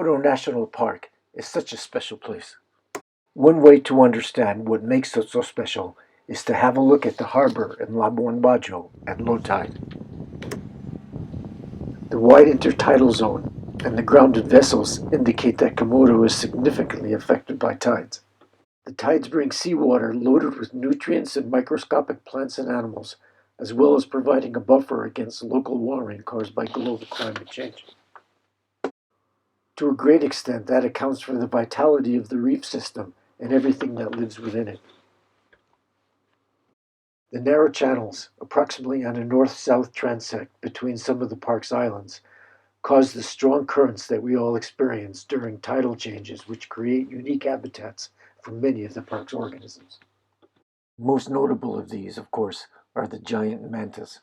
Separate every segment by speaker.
Speaker 1: Komodo National Park is such a special place. One way to understand what makes it so special is to have a look at the harbor in Labuan Bajo at low tide. The wide intertidal zone and the grounded vessels indicate that Komodo is significantly affected by tides. The tides bring seawater loaded with nutrients and microscopic plants and animals, as well as providing a buffer against local warming caused by global climate change. To a great extent, that accounts for the vitality of the reef system and everything that lives within it. The narrow channels, approximately on a north-south transect between some of the park's islands, cause the strong currents that we all experience during tidal changes, which create unique habitats for many of the park's organisms. Most notable of these, of course, are the giant mantas.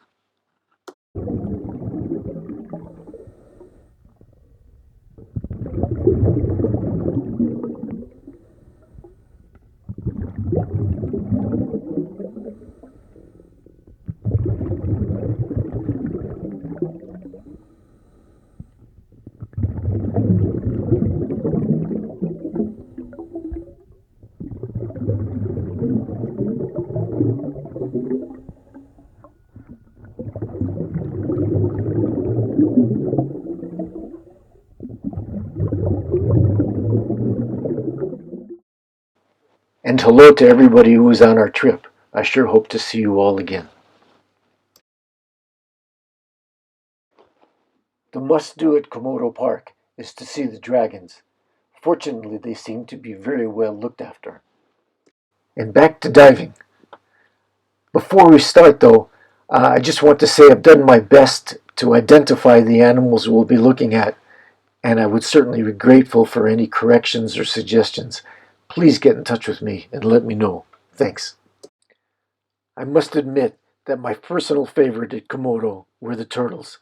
Speaker 1: And hello to everybody who was on our trip. I sure hope to see you all again. The must-do at Komodo Park is to see the dragons. Fortunately, they seem to be very well looked after. And back to diving. Before we start, though, I just want to say I've done my best to identify the animals we'll be looking at, and I would certainly be grateful for any corrections or suggestions. Please get in touch with me and let me know. Thanks. I must admit that my personal favorite at Komodo were the turtles.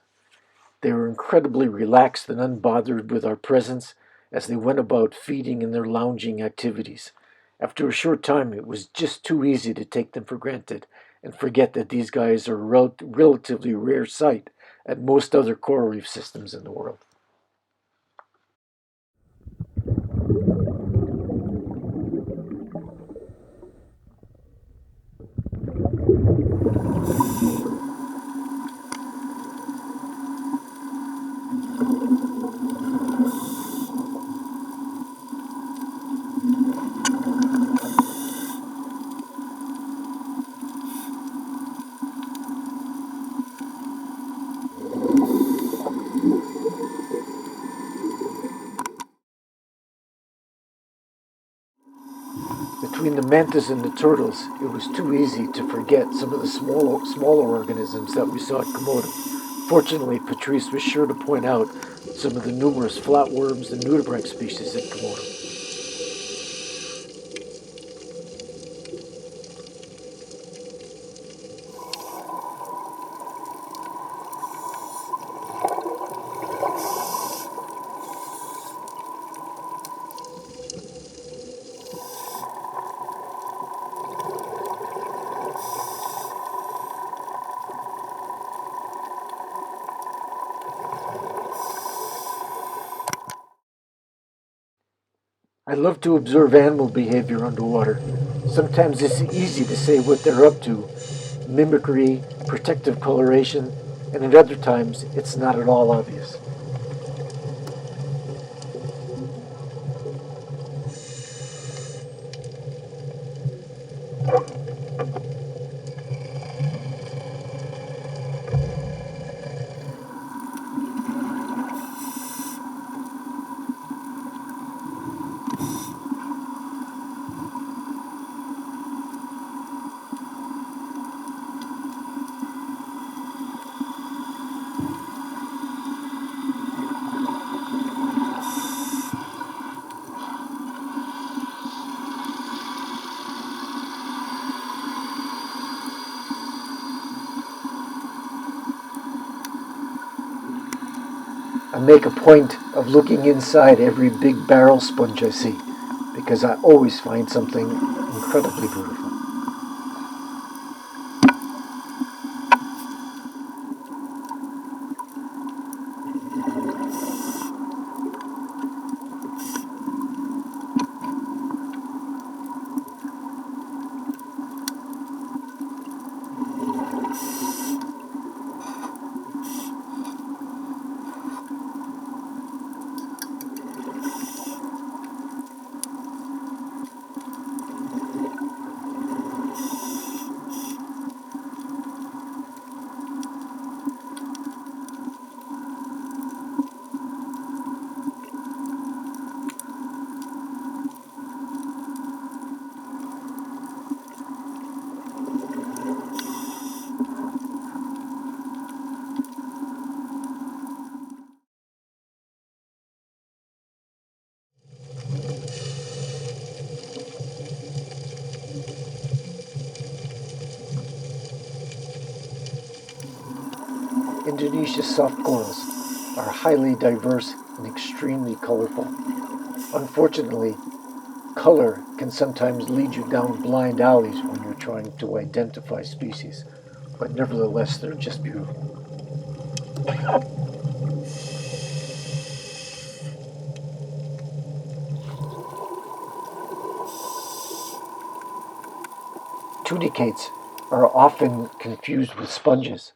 Speaker 1: They were incredibly relaxed and unbothered with our presence as they went about feeding and their lounging activities. After a short time, it was just too easy to take them for granted and forget that these guys are a relatively rare sight at most other coral reef systems in the world. Between the mantas and the turtles, it was too easy to forget some of the smaller organisms that we saw at Komodo. Fortunately, Patrice was sure to point out some of the numerous flatworms and nudibranch species at Komodo. I love to observe animal behavior underwater. Sometimes it's easy to say what they're up to, mimicry, protective coloration, and at other times it's not at all obvious. I make a point of looking inside every big barrel sponge I see because I always find something incredibly beautiful. Indonesia's soft corals are highly diverse and extremely colorful. Unfortunately, color can sometimes lead you down blind alleys when you're trying to identify species, but nevertheless, they're just beautiful. Tudicates are often confused with sponges,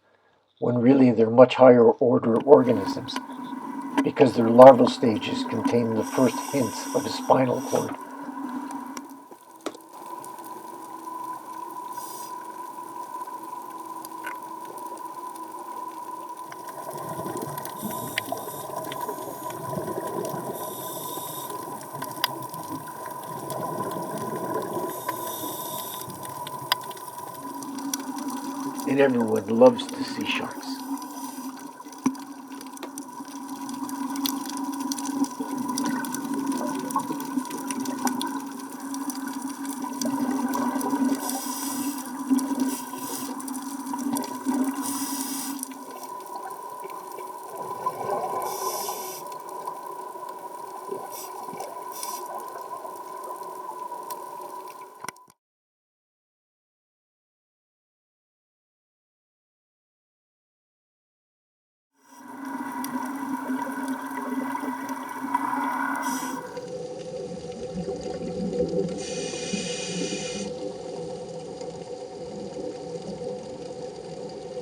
Speaker 1: when really they're much higher order organisms, because their larval stages contain the first hints of a spinal cord. And everyone loves to see sharks.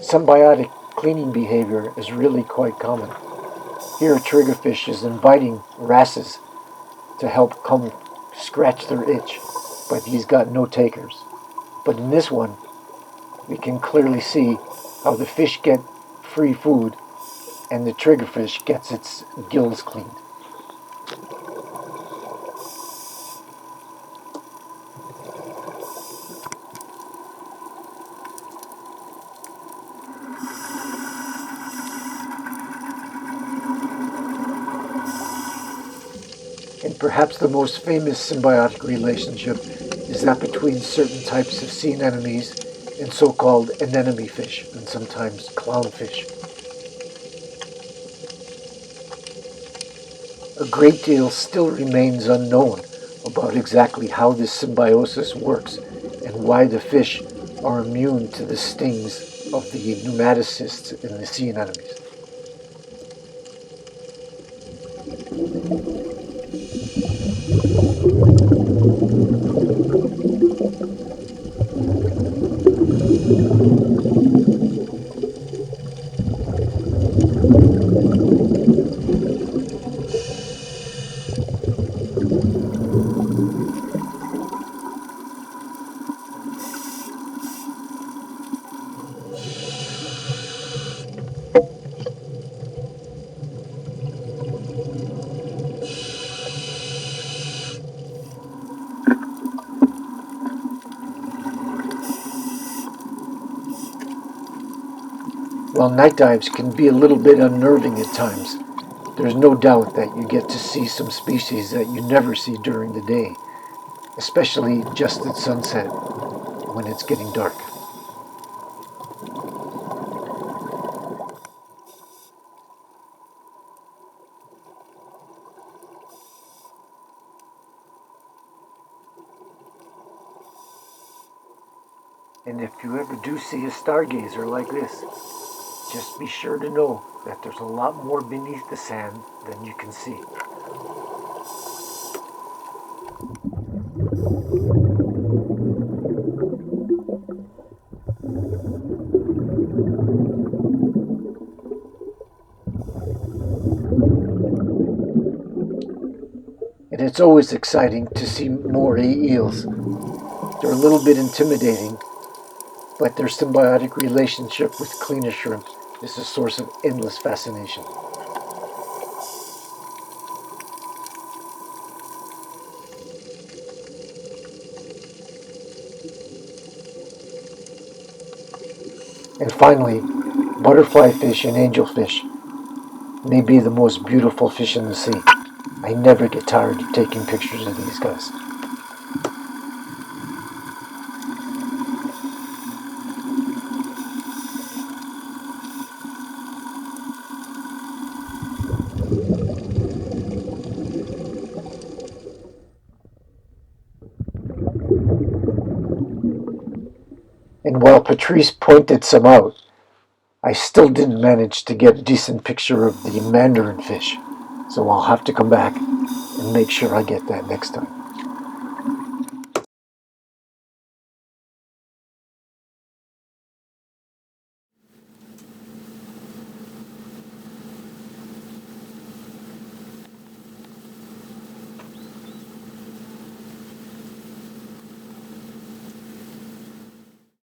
Speaker 1: Symbiotic cleaning behavior is really quite common. Here, a triggerfish is inviting wrasses to help come scratch their itch, but he's got no takers. But in this one, we can clearly see how the fish get free food and the triggerfish gets its gills cleaned. And perhaps the most famous symbiotic relationship is that between certain types of sea anemones and so-called anemone fish, and sometimes clownfish. A great deal still remains unknown about exactly how this symbiosis works and why the fish are immune to the stings of the pneumatocysts in the sea anemones. While night dives can be a little bit unnerving at times, there's no doubt that you get to see some species that you never see during the day, especially just at sunset when it's getting dark. And if you ever do see a stargazer like this, just be sure to know that there's a lot more beneath the sand than you can see. And it's always exciting to see moray eels. They're a little bit intimidating, but their symbiotic relationship with cleaner shrimp is a source of endless fascination. And finally, butterfly fish and angelfish may be the most beautiful fish in the sea. I never get tired of taking pictures of these guys. And while Patrice pointed some out, I still didn't manage to get a decent picture of the mandarin fish, so I'll have to come back and make sure I get that next time.